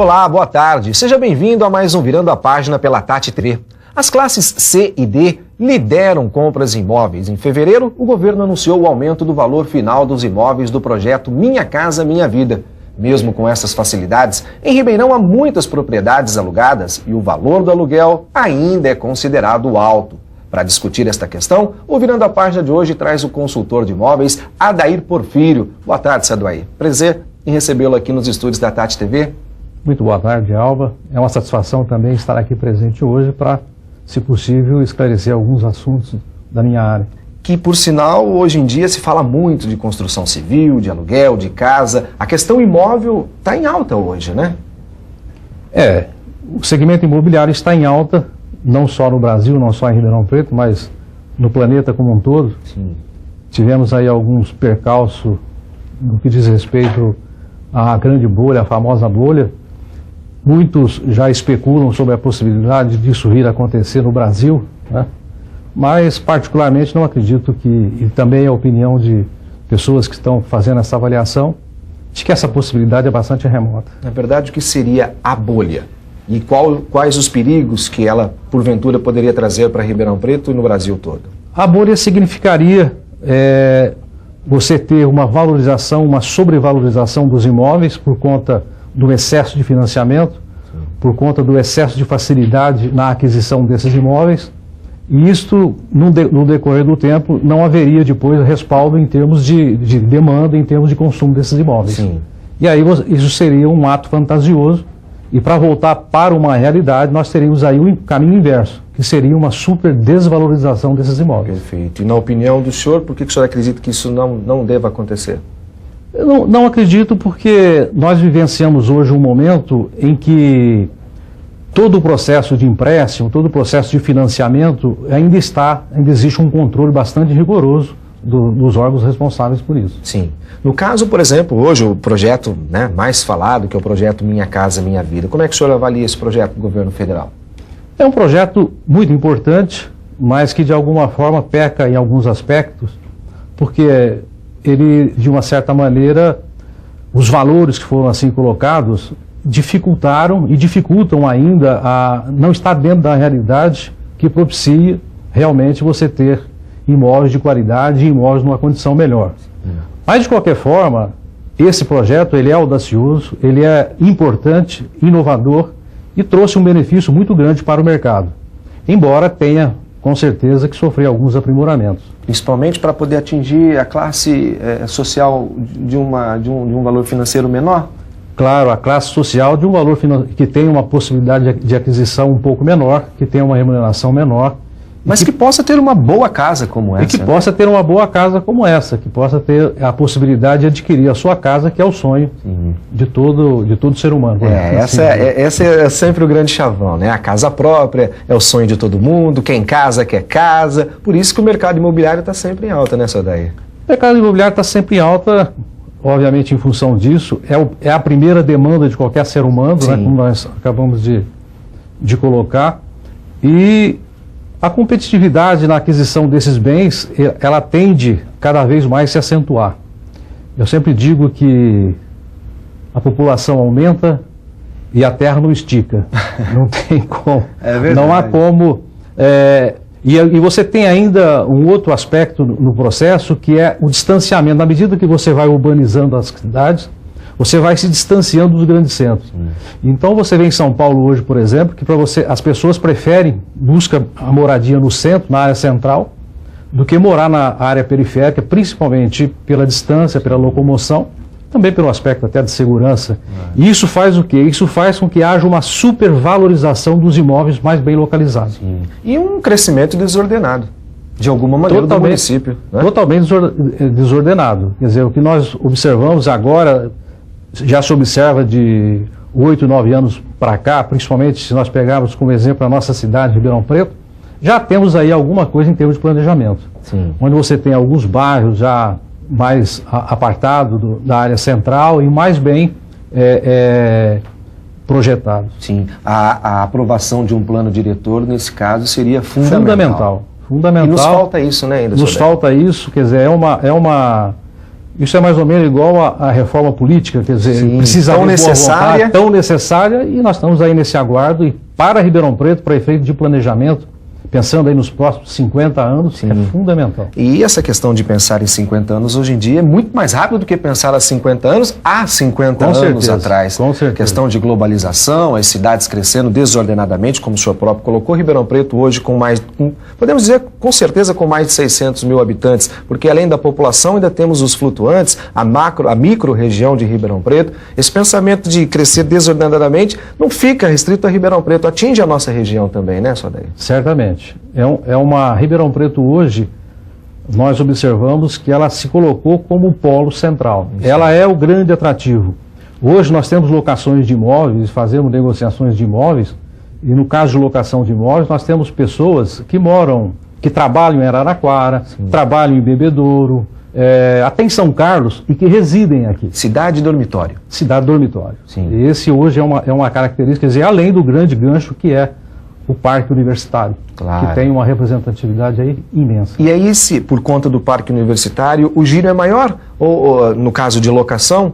Olá, boa tarde. Seja bem-vindo a mais um Virando a Página pela Tati TV. As classes C e D lideram compras de imóveis. Em fevereiro, o governo anunciou o aumento do valor final dos imóveis do projeto Minha Casa Minha Vida. Mesmo com essas facilidades, em Ribeirão há muitas propriedades alugadas e o valor do aluguel ainda é considerado alto. Para discutir esta questão, o Virando a Página de hoje traz o consultor de imóveis, Adair Porfírio. Boa tarde, seu Adair. Prazer em recebê-lo aqui nos estúdios da Tati TV. Muito boa tarde, Alba. É uma satisfação também estar aqui presente hoje para, se possível, esclarecer alguns assuntos da minha área. Que, por sinal, hoje em dia se fala muito de construção civil, de aluguel, de casa. A questão imóvel está em alta hoje, né? O segmento imobiliário está em alta, não só no Brasil, não só em Ribeirão Preto, mas no planeta como um todo. Sim. Tivemos aí alguns percalços no que diz respeito à grande bolha, a famosa bolha. Muitos já especulam sobre a possibilidade disso vir a acontecer no Brasil, né? Mas particularmente não acredito que, e também é a opinião de pessoas que estão fazendo essa avaliação, de que essa possibilidade é bastante remota. Na verdade, o que seria a bolha? E quais os perigos que ela, porventura, poderia trazer para Ribeirão Preto e no Brasil todo? A bolha significaria você ter uma valorização, uma sobrevalorização dos imóveis por conta do excesso de financiamento, por conta do excesso de facilidade na aquisição desses imóveis, e isto, no decorrer do tempo, não haveria depois respaldo em termos de demanda, em termos de consumo desses imóveis. Sim. E aí isso seria um ato fantasioso, e para voltar para uma realidade, nós teríamos aí o caminho inverso, que seria uma super desvalorização desses imóveis. Perfeito. E na opinião do senhor, por que o senhor acredita que isso não deva acontecer? Eu não acredito, porque nós vivenciamos hoje um momento em que todo o processo de empréstimo, todo o processo de financiamento ainda existe um controle bastante rigoroso dos órgãos responsáveis por isso. Sim. No caso, por exemplo, hoje o projeto mais falado, que é o projeto Minha Casa Minha Vida, como é que o senhor avalia esse projeto do governo federal? É um projeto muito importante, mas que de alguma forma peca em alguns aspectos, porque ele, de uma certa maneira, os valores que foram assim colocados dificultaram e dificultam ainda a não estar dentro da realidade que propicia realmente você ter imóveis de qualidade e imóveis numa condição melhor. Mas, de qualquer forma, esse projeto ele é audacioso, ele é importante, inovador e trouxe um benefício muito grande para o mercado, embora tenha, com certeza, que sofrer alguns aprimoramentos. Principalmente para poder atingir a classe social de um valor financeiro menor? Claro, a classe social de um valor que tem uma possibilidade de aquisição um pouco menor, que tem uma remuneração menor. Mas que possa ter uma boa casa como essa. E que possa ter uma boa casa como essa, que possa ter a possibilidade de adquirir a sua casa, que é o sonho de todo ser humano. Esse é sempre o grande chavão, né? A casa própria é o sonho de todo mundo, quem casa quer casa. Por isso que o mercado imobiliário está sempre em alta, né, seu Adair? O mercado imobiliário está sempre em alta, obviamente em função disso. É a primeira demanda de qualquer ser humano, né, como nós acabamos de colocar. E a competitividade na aquisição desses bens, ela tende cada vez mais a se acentuar. Eu sempre digo que a população aumenta e a terra não estica. Não tem como. É verdade. Não há como. E você tem ainda um outro aspecto no processo, que é o distanciamento. Na medida que você vai urbanizando as cidades, você vai se distanciando dos grandes centros. Então você vê em São Paulo hoje, por exemplo, que as pessoas buscam a moradia no centro, na área central, do que morar na área periférica, principalmente pela distância, pela locomoção, também pelo aspecto até de segurança. E isso faz o quê? Isso faz com que haja uma supervalorização dos imóveis mais bem localizados. E um crescimento desordenado, de alguma maneira, do município. Né? Totalmente desordenado. Quer dizer, o que nós observamos agora, já se observa de 8, 9 anos para cá, principalmente se nós pegarmos como exemplo a nossa cidade, Ribeirão Preto, já temos aí alguma coisa em termos de planejamento. Onde você tem alguns bairros já mais apartados da área central e mais bem projetados. Sim, a aprovação de um plano diretor, nesse caso, seria fundamental. Fundamental. E nos falta isso, né, ainda? Nos falta isso, quer dizer, Isso é mais ou menos igual à reforma política, quer dizer, Sim, precisa tão haver boa necessária. vontade, tão necessária, e nós estamos aí nesse aguardo, e para Ribeirão Preto, para efeito de planejamento, pensando aí nos próximos 50 anos, é fundamental. E essa questão de pensar em 50 anos hoje em dia é muito mais rápido do que pensar há 50 anos, há 50 anos atrás. Com certeza. Questão de globalização, as cidades crescendo desordenadamente, como o senhor próprio colocou, Ribeirão Preto hoje com mais, podemos dizer com certeza com mais de 600 mil habitantes, porque além da população ainda temos os flutuantes, a micro-região de Ribeirão Preto. Esse pensamento de crescer desordenadamente não fica restrito a Ribeirão Preto, atinge a nossa região também, né, Sodeio? Certamente. Ribeirão Preto hoje, nós observamos que ela se colocou como polo central. Ela é o grande atrativo. Hoje nós temos locações de imóveis, fazemos negociações de imóveis, e no caso de locação de imóveis, nós temos pessoas que trabalham em Araraquara, trabalham em Bebedouro, até em São Carlos, e que residem aqui. Cidade dormitório. Cidade dormitório. Sim. Esse hoje é uma característica, quer dizer, além do grande gancho que é o Parque Universitário, Claro. que tem uma representatividade aí imensa. E aí, se por conta do Parque Universitário, o giro é maior? Ou no caso de locação,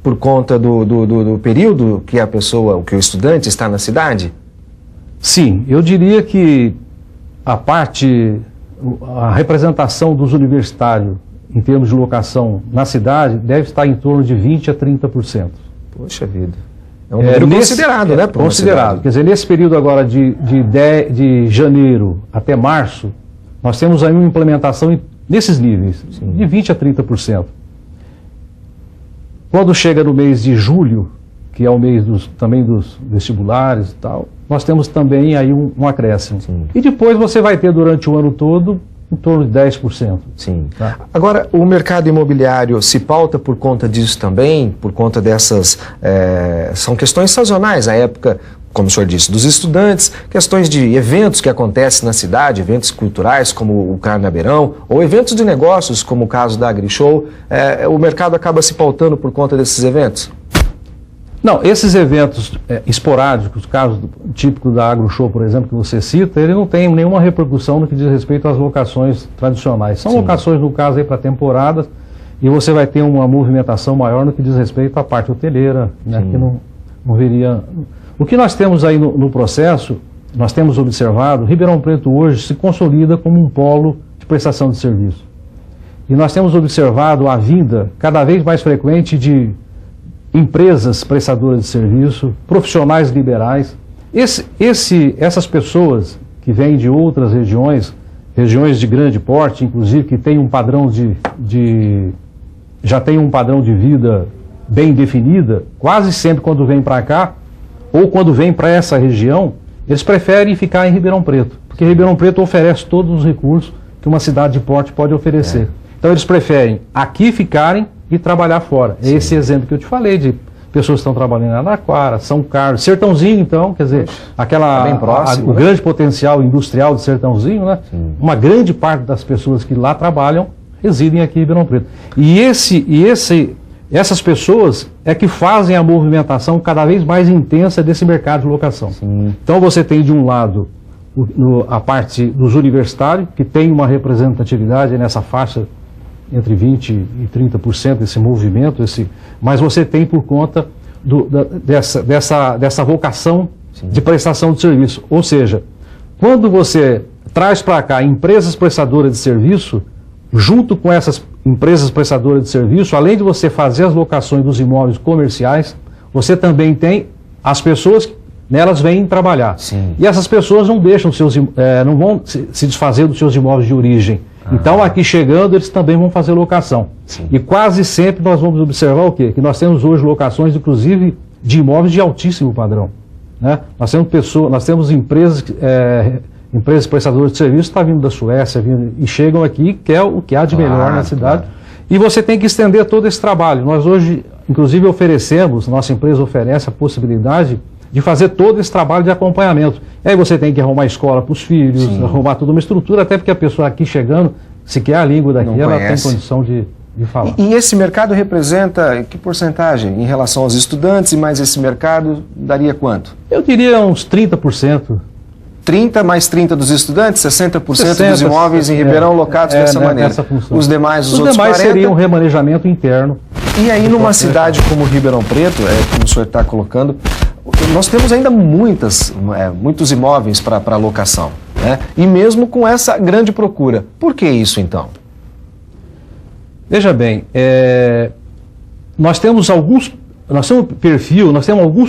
por conta do período que a pessoa, que o estudante está na cidade? Sim, eu diria que a representação dos universitários em termos de locação na cidade deve estar em torno de 20% a 30%. Poxa vida. É um número considerado, né? Considerado. Quer dizer, nesse período agora de janeiro até março, nós temos aí uma implementação nesses níveis, de 20% a 30%. Quando chega no mês de julho, que é o mês também dos vestibulares e tal, nós temos também aí um acréscimo. Sim. E depois você vai ter durante o ano todo em torno de 10%. Sim. Tá? Agora, o mercado imobiliário se pauta por conta disso também, por conta dessas... são questões sazonais, a época, como o senhor disse, dos estudantes, questões de eventos que acontecem na cidade, eventos culturais como o Carnabeirão, ou eventos de negócios como o caso da AgriShow, o mercado acaba se pautando por conta desses eventos? Não, esses eventos esporádicos, o caso típico da AgriShow, por exemplo, que você cita, ele não tem nenhuma repercussão no que diz respeito às locações tradicionais. São locações, no caso, para temporadas, e você vai ter uma movimentação maior no que diz respeito à parte hoteleira, né, que não viria... O que nós temos aí no processo, nós temos observado, Ribeirão Preto hoje se consolida como um polo de prestação de serviço. E nós temos observado a vinda cada vez mais frequente de empresas prestadoras de serviço, profissionais liberais. Essas pessoas que vêm de outras regiões de grande porte, inclusive que têm um padrão já tem um padrão de vida bem definida, quase sempre quando vêm para cá, ou quando vêm para essa região, eles preferem ficar em Ribeirão Preto, porque Ribeirão Preto oferece todos os recursos que uma cidade de porte pode oferecer. Então eles preferem aqui ficarem e trabalhar fora. É esse exemplo que eu te falei, de pessoas que estão trabalhando em Araraquara, São Carlos, Sertãozinho, então, quer dizer, bem próximo, o grande potencial industrial do Sertãozinho, né? Uma grande parte das pessoas que lá trabalham residem aqui em Ribeirão Preto. E essas pessoas é que fazem a movimentação cada vez mais intensa desse mercado de locação. Então você tem de um lado a parte dos universitários, que tem uma representatividade nessa faixa entre 20% e 30% desse movimento, mas você tem por conta dessa vocação de prestação de serviço. Ou seja, quando você traz para cá empresas prestadoras de serviço, junto com essas empresas prestadoras de serviço, além de você fazer as locações dos imóveis comerciais, você também tem as pessoas que nelas vêm trabalhar. E essas pessoas não deixam não vão se desfazer dos seus imóveis de origem. Então, aqui chegando, eles também vão fazer locação. E quase sempre nós vamos observar o quê? Que nós temos hoje locações, inclusive, de imóveis de altíssimo padrão. Né? Nós temos empresas prestadoras de serviço que estão vindo da Suécia e chegam aqui, que é o que há de melhor na cidade. E você tem que estender todo esse trabalho. Nós hoje, inclusive, nossa empresa oferece a possibilidade de fazer todo esse trabalho de acompanhamento. E aí você tem que arrumar escola para os filhos, arrumar toda uma estrutura, até porque a pessoa aqui chegando, se quer a língua daqui, ela tem condição de falar. E esse mercado representa que porcentagem em relação aos estudantes, e mais esse mercado daria quanto? Eu diria uns 30%. 30 mais 30 dos estudantes, 60% dos imóveis em Ribeirão locados dessa maneira. Os demais, os outros 40... seria um remanejamento interno. E aí numa cidade como Ribeirão Preto, como o senhor está colocando, nós temos ainda muitos imóveis para locação, né? E mesmo com essa grande procura. Por que isso então? Veja bem, nós temos alguns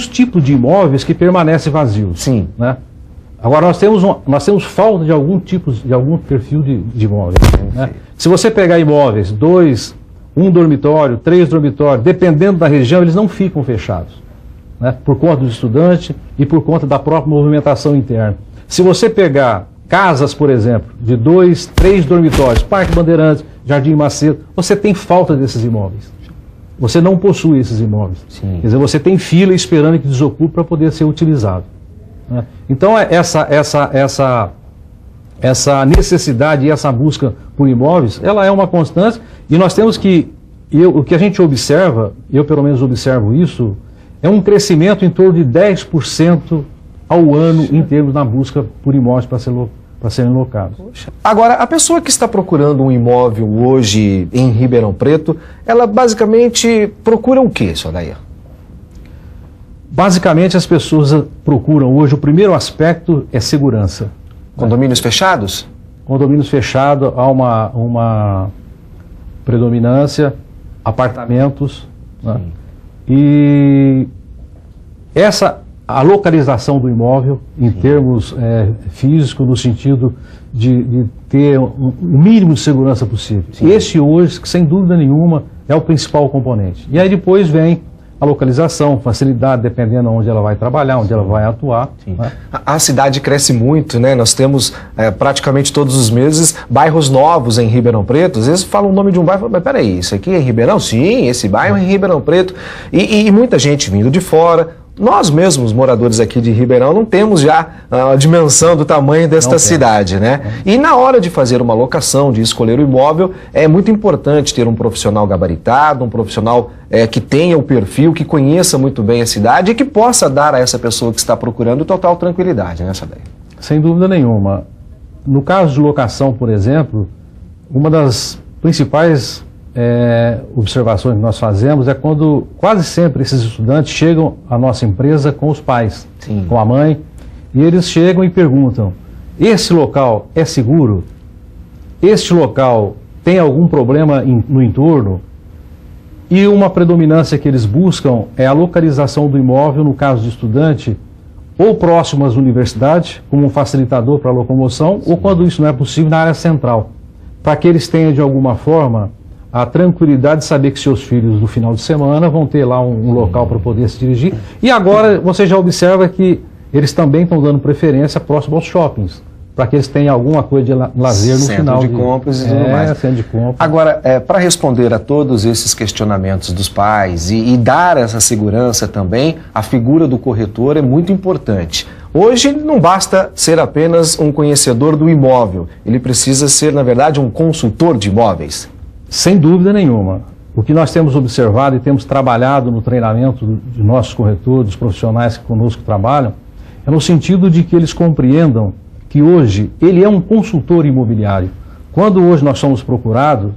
tipos de imóveis que permanecem vazios. Sim. Né? Agora nós temos falta de algum perfil de imóveis. Né? Se você pegar imóveis, 1 dormitório, 3 dormitórios, dependendo da região, eles não ficam fechados, né? Por conta do estudante e por conta da própria movimentação interna. Se você pegar casas, por exemplo, de 2, 3 dormitórios, Parque Bandeirantes, Jardim Macedo, você tem falta desses imóveis. Você não possui esses imóveis. Sim. Quer dizer, você tem fila esperando que desocupe para poder ser utilizado. Né? Então, essa necessidade e essa busca por imóveis, ela é uma constante e nós temos que, o que a gente observa, eu pelo menos observo isso, é um crescimento em torno de 10% ao ano em termos na busca por imóveis para serem locados. Agora, a pessoa que está procurando um imóvel hoje em Ribeirão Preto, ela basicamente procura o quê, senhor Adair? Basicamente as pessoas procuram hoje, o primeiro aspecto é segurança. Condomínios fechados? Condomínios fechados, há uma predominância, apartamentos, né? E a localização do imóvel, em termos físicos, no sentido de ter o mínimo de segurança possível. Sim. Esse hoje, sem dúvida nenhuma, é o principal componente. E aí depois vem a localização, facilidade, dependendo de onde ela vai trabalhar, onde ela vai atuar. Né? A cidade cresce muito, né? Nós temos praticamente todos os meses bairros novos em Ribeirão Preto. Às vezes falam o nome de um bairro, mas peraí, isso aqui é em Ribeirão? Sim, esse bairro é em Ribeirão Preto. E muita gente vindo de fora. Nós mesmos, moradores aqui de Ribeirão, não temos já a dimensão do tamanho desta cidade, né? E na hora de fazer uma locação, de escolher o imóvel, é muito importante ter um profissional gabaritado, um profissional que tenha o perfil, que conheça muito bem a cidade e que possa dar a essa pessoa que está procurando total tranquilidade, né, Sadair? Sem dúvida nenhuma. No caso de locação, por exemplo, uma das principais observações que nós fazemos é quando quase sempre esses estudantes chegam à nossa empresa com os pais, Sim. com a mãe, e eles chegam e perguntam: esse local é seguro? Este local tem algum problema no entorno? E uma predominância que eles buscam é a localização do imóvel, no caso de estudante, ou próximo às universidades, como um facilitador para a locomoção, ou quando isso não é possível, na área central, para que eles tenham de alguma forma a tranquilidade de saber que seus filhos no final de semana vão ter lá um local para poder se dirigir. E agora você já observa que eles também estão dando preferência próximo aos shoppings, para que eles tenham alguma coisa de lazer no final. Centro de compras e tudo mais. Centro de compras. Agora, para responder a todos esses questionamentos dos pais e dar essa segurança também, a figura do corretor é muito importante. Hoje não basta ser apenas um conhecedor do imóvel, ele precisa ser, na verdade, um consultor de imóveis. Sem dúvida nenhuma. O que nós temos observado e temos trabalhado no treinamento de nossos corretores, dos profissionais que conosco trabalham, é no sentido de que eles compreendam que hoje ele é um consultor imobiliário. Quando hoje nós somos procurados,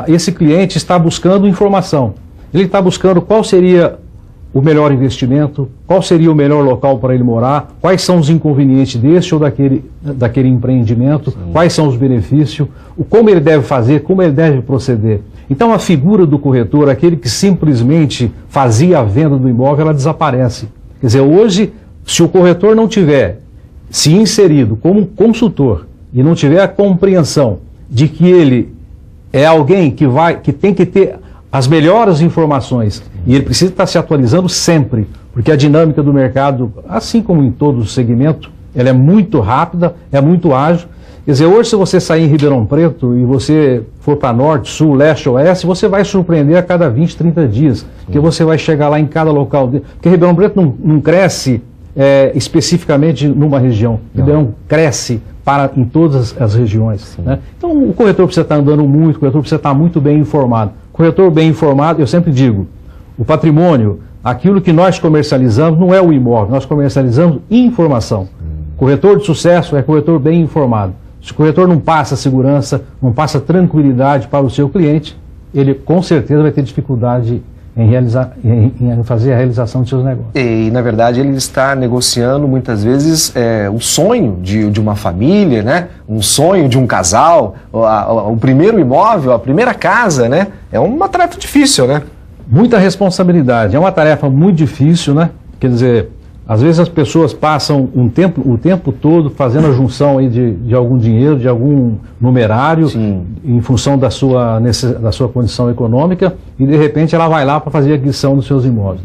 esse cliente está buscando informação. Ele está buscando qual seria o melhor investimento, qual seria o melhor local para ele morar, quais são os inconvenientes deste ou daquele empreendimento, Sim. Quais são os benefícios, como ele deve fazer, como ele deve proceder. Então a figura do corretor, aquele que simplesmente fazia a venda do imóvel, ela desaparece. Quer dizer, hoje, se o corretor não tiver se inserido como consultor e não tiver a compreensão de que ele é alguém que tem que ter as melhores informações e ele precisa estar se atualizando sempre, porque a dinâmica do mercado, assim como em todo o segmento, ela é muito rápida, é muito ágil. Quer dizer, hoje se você sair em Ribeirão Preto e você for para norte, sul, leste, oeste, você vai surpreender a cada 20, 30 dias, porque você vai chegar lá em cada local. Porque Ribeirão Preto não cresce especificamente numa região, Ribeirão cresce em todas as regiões. Né? Então o corretor precisa estar andando muito, o corretor precisa estar muito bem informado. Corretor bem informado, eu sempre digo, o patrimônio, aquilo que nós comercializamos não é o imóvel, nós comercializamos informação. Corretor de sucesso é corretor bem informado. Se o corretor não passa segurança, não passa tranquilidade para o seu cliente, ele com certeza vai ter dificuldade em fazer a realização de seus negócios. E, na verdade, ele está negociando, muitas vezes, o sonho de uma família, né? Um sonho de um casal, o primeiro imóvel, a primeira casa, né? É uma tarefa difícil, né? Muita responsabilidade, é uma tarefa muito difícil, né? Quer dizer, às vezes as pessoas passam o tempo todo fazendo a junção aí de algum dinheiro, de algum numerário, Sim. em função da sua condição econômica, e de repente ela vai lá para fazer a aquisição dos seus imóveis.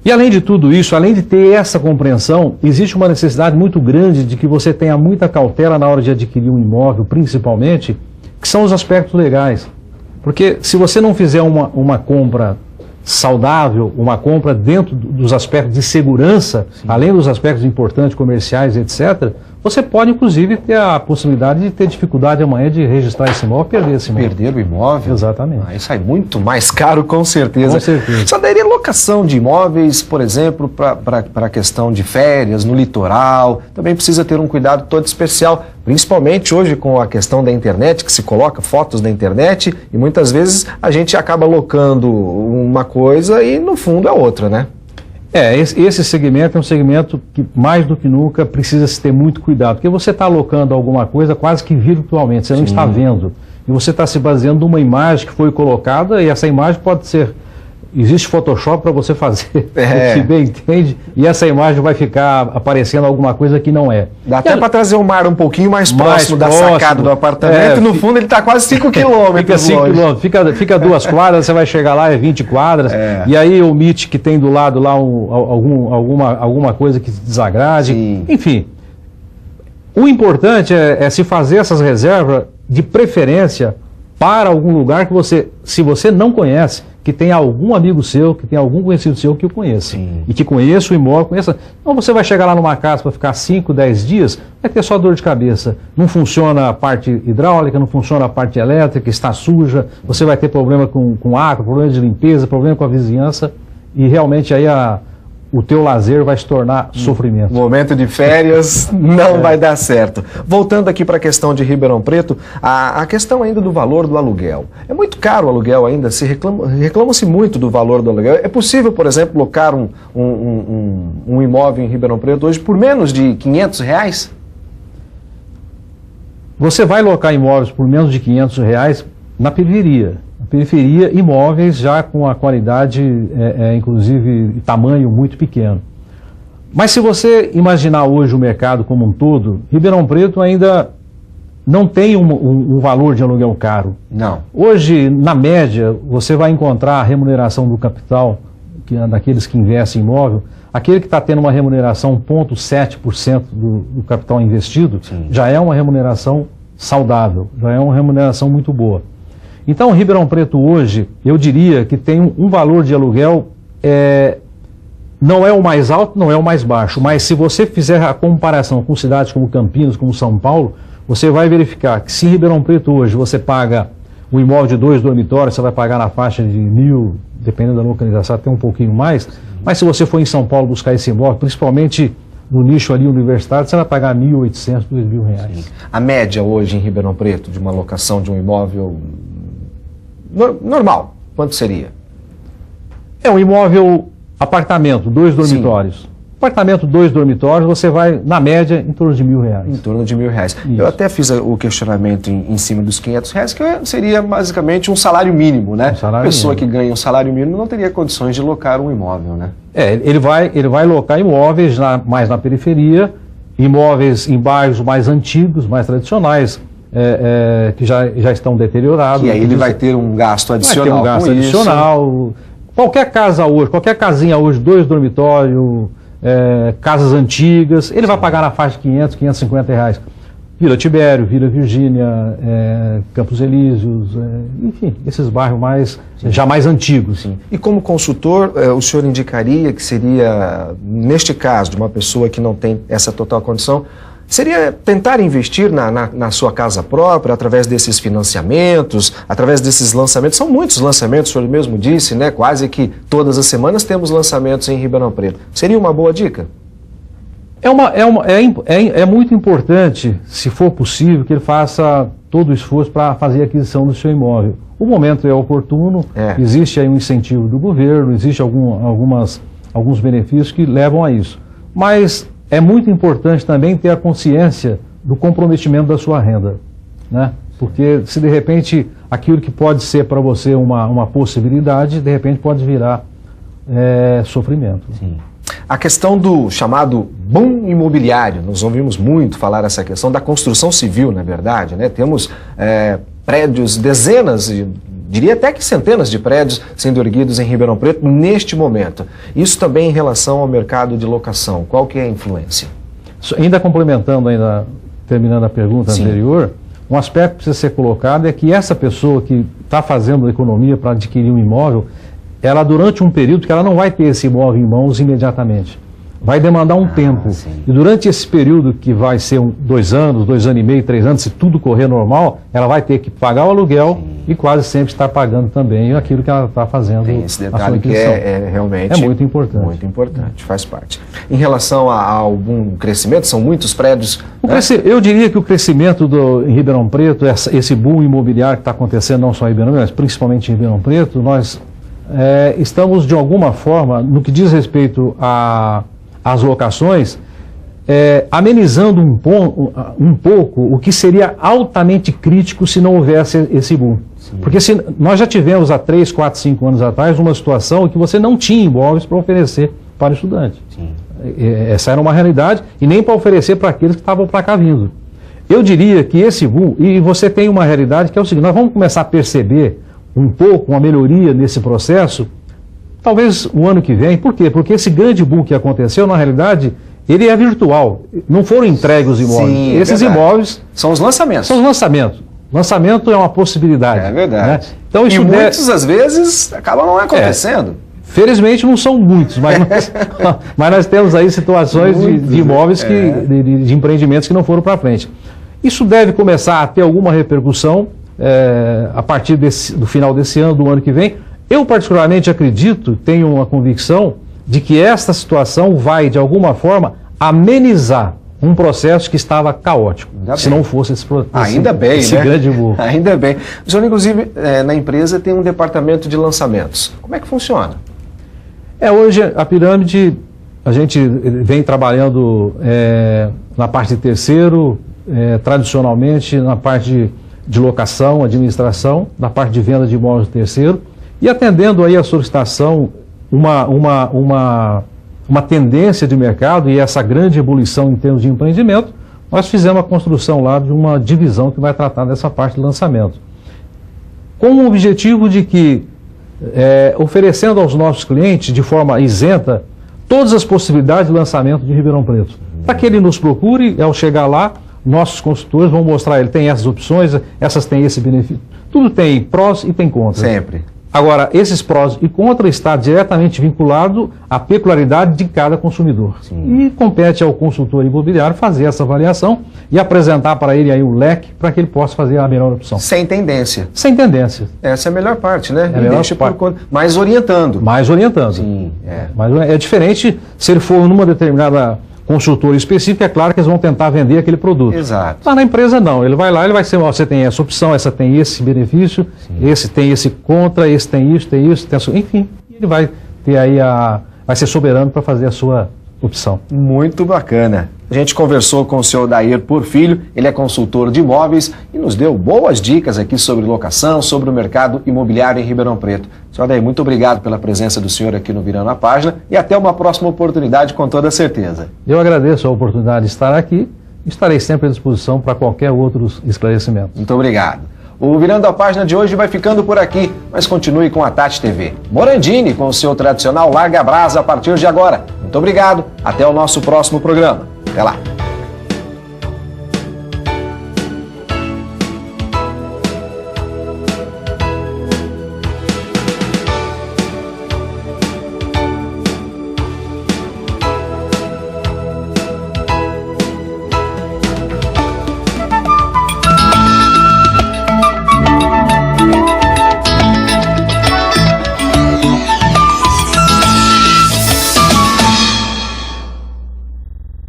E além de tudo isso, além de ter essa compreensão, existe uma necessidade muito grande de que você tenha muita cautela na hora de adquirir um imóvel, principalmente, que são os aspectos legais. Porque se você não fizer uma compra saudável, uma compra dentro dos aspectos de segurança, sim, além dos aspectos importantes, comerciais, etc., você pode, inclusive, ter a possibilidade de ter dificuldade amanhã de registrar esse imóvel e perder esse imóvel. Perder o imóvel? Exatamente. Aí sai muito mais caro, com certeza. Com certeza. Só daria locação de imóveis, por exemplo, para a questão de férias, no litoral. Também precisa ter um cuidado todo especial, principalmente hoje com a questão da internet, que se coloca fotos da internet e muitas vezes a gente acaba locando uma coisa e no fundo é outra, né? Esse segmento é um segmento que, mais do que nunca, precisa se ter muito cuidado, porque você está alocando alguma coisa quase que virtualmente, você não está vendo, e você está se baseando numa imagem que foi colocada, e essa imagem pode ser... Existe Photoshop para você fazer, se bem entende, e essa imagem vai ficar aparecendo alguma coisa que não é. Dá até para trazer o mar um pouquinho mais próximo da sacada do apartamento, e no fundo ele está quase 5 quilômetros Fica 5 quilômetros, fica 2 quadras, você vai chegar lá, é 20 quadras, e aí omite que tem do lado lá alguma coisa que te desagrade. Sim. Enfim, o importante é se fazer essas reservas, de preferência, para algum lugar que você, se você não conhece, que tem algum amigo seu, que tem algum conhecido seu que o conheça. Sim. E que conheça o imóvel, conheça. Então você vai chegar lá numa casa para ficar 5, 10 dias, vai ter só dor de cabeça. Não funciona a parte hidráulica, não funciona a parte elétrica, está suja, você vai ter problema com água, problema de limpeza, problema com a vizinhança, e realmente aí o teu lazer vai se tornar sofrimento. Momento de férias não vai dar certo. Voltando aqui para a questão de Ribeirão Preto, a questão ainda do valor do aluguel. É muito caro o aluguel ainda, reclama-se muito do valor do aluguel. É possível, por exemplo, locar um imóvel em Ribeirão Preto hoje por menos de R$500? Você vai locar imóveis por menos de R$500 na periferia. Periferia, imóveis já com a qualidade, inclusive, tamanho muito pequeno. Mas se você imaginar hoje o mercado como um todo, Ribeirão Preto ainda não tem um valor de aluguel caro. Não. Hoje, na média, você vai encontrar a remuneração do capital, que é daqueles que investem em imóvel, aquele que está tendo uma remuneração 0,7% do capital investido, sim, já é uma remuneração saudável, já é uma remuneração muito boa. Então, Ribeirão Preto hoje, eu diria que tem um valor de aluguel, não é o mais alto, não é o mais baixo, mas se você fizer a comparação com cidades como Campinas, como São Paulo, você vai verificar que se em Ribeirão Preto hoje você paga um imóvel de 2 dormitórios, você vai pagar na faixa de 1.000, dependendo da localização, até um pouquinho mais, mas se você for em São Paulo buscar esse imóvel, principalmente no nicho ali universitário, você vai pagar R$1.800, R$2.000. Sim. A média hoje em Ribeirão Preto de uma locação de um imóvel normal, quanto seria? É um imóvel, apartamento, 2 dormitórios. Sim. Apartamento, 2 dormitórios, você vai, na média, em torno de R$1.000. Em torno de R$1.000. Isso. Eu até fiz o questionamento em cima dos R$500, que seria basicamente um salário mínimo, né? A pessoa que ganha um salário mínimo não teria condições de locar um imóvel, né? Ele vai locar imóveis mais na periferia, imóveis em bairros mais antigos, mais tradicionais, que já estão deteriorados. E aí ele vai ter um gasto adicional. Vai ter um gasto adicional. Qualquer casa hoje, qualquer casinha hoje, 2 dormitórios, casas antigas, ele vai pagar na faixa de R$500, R$550. Vila Tibério, Vila Virgínia, Campos Elíseos, enfim, esses bairros já mais antigos. Sim. E como consultor, o senhor indicaria que seria, neste caso, de uma pessoa que não tem essa total condição, seria tentar investir na sua casa própria, através desses financiamentos, através desses lançamentos? São muitos lançamentos, o senhor mesmo disse, né? Quase que todas as semanas temos lançamentos em Ribeirão Preto. Seria uma boa dica? É muito importante, se for possível, que ele faça todo o esforço para fazer a aquisição do seu imóvel. O momento é oportuno, existe aí um incentivo do governo, existe alguns benefícios que levam a isso. Mas é muito importante também ter a consciência do comprometimento da sua renda, né? Porque se de repente aquilo que pode ser para você uma possibilidade, de repente pode virar sofrimento. Sim. A questão do chamado boom imobiliário, nós ouvimos muito falar essa questão da construção civil, na verdade, né? Temos prédios, dezenas, diria até que centenas de prédios sendo erguidos em Ribeirão Preto neste momento. Isso também em relação ao mercado de locação, qual que é a influência? Ainda complementando, terminando a pergunta anterior, um aspecto que precisa ser colocado é que essa pessoa que está fazendo economia para adquirir um imóvel, ela durante um período que ela não vai ter esse imóvel em mãos imediatamente. Vai demandar um tempo. Sim. E durante esse período, que vai ser 2 anos, 2 anos e meio, 3 anos, se tudo correr normal, ela vai ter que pagar o aluguel e quase sempre estar pagando também aquilo que ela está fazendo. Tem esse detalhe que realmente é muito importante. Muito importante, faz parte. Em relação ao boom crescimento, são muitos prédios. Eu diria que o crescimento em Ribeirão Preto, esse boom imobiliário que está acontecendo não só em Ribeirão Preto, mas principalmente em Ribeirão Preto, nós estamos de alguma forma, no que diz respeito às locações, amenizando um pouco o que seria altamente crítico se não houvesse esse boom. Sim. Porque nós já tivemos há 3, 4, 5 anos atrás uma situação em que você não tinha imóveis para oferecer para o estudante. Sim. Essa era uma realidade, e nem para oferecer para aqueles que estavam para cá vindo. Eu diria que esse boom, e você tem uma realidade que é o seguinte, nós vamos começar a perceber um pouco uma melhoria nesse processo, talvez o ano que vem. Por quê? Porque esse grande boom que aconteceu, na realidade, ele é virtual. Não foram entregues os imóveis. Sim, esses imóveis... São os lançamentos. São os lançamentos. Lançamento é uma possibilidade. É verdade. Né? Então, isso muitos, às vezes, acabam não acontecendo. Felizmente não são muitos, mas nós temos aí situações de imóveis, de empreendimentos que não foram para frente. Isso deve começar a ter alguma repercussão a partir do final desse ano, do ano que vem. Eu particularmente acredito, tenho uma convicção de que esta situação vai, de alguma forma, amenizar um processo que estava caótico, se não fosse esse grande burro. Ainda bem. O senhor, inclusive, na empresa tem um departamento de lançamentos. Como é que funciona? Hoje a Pirâmide, a gente vem trabalhando na parte de terceiro, tradicionalmente na parte de locação, administração, na parte de venda de imóveis de terceiro, e atendendo aí a solicitação, uma tendência de mercado e essa grande ebulição em termos de empreendimento, nós fizemos a construção lá de uma divisão que vai tratar dessa parte de lançamento. Com o objetivo de que, oferecendo aos nossos clientes, de forma isenta, todas as possibilidades de lançamento de Ribeirão Preto. Para que ele nos procure, ao chegar lá, nossos consultores vão mostrar, ele tem essas opções, essas têm esse benefício. Tudo tem prós e tem contras. Sempre. Agora, esses prós e contras estão diretamente vinculados à peculiaridade de cada consumidor. Sim. E compete ao consultor imobiliário fazer essa avaliação e apresentar para ele aí o leque para que ele possa fazer a melhor opção. Sem tendência. Sem tendência. Essa é a melhor parte, né? E deixa mais orientando. Mais orientando. Sim. Mas é diferente se ele for numa determinada consultor específico, é claro que eles vão tentar vender aquele produto. Exato. Mas na empresa não, ele vai lá, ele vai ser, você tem essa opção, essa tem esse benefício, esse tem esse contra, esse tem isso, enfim, ele vai ter aí vai ser soberano para fazer a sua opção. Muito bacana. A gente conversou com o senhor Odair Porfílio, ele é consultor de imóveis e nos deu boas dicas aqui sobre locação, sobre o mercado imobiliário em Ribeirão Preto. Senhor Odair, muito obrigado pela presença do senhor aqui no Virando a Página e até uma próxima oportunidade, com toda certeza. Eu agradeço a oportunidade de estar aqui e estarei sempre à disposição para qualquer outro esclarecimento. Muito obrigado. O Virando a Página de hoje vai ficando por aqui, mas continue com a Tati TV. Morandini com o seu tradicional Larga a Brasa a partir de agora. Muito obrigado, até o nosso próximo programa. Até lá.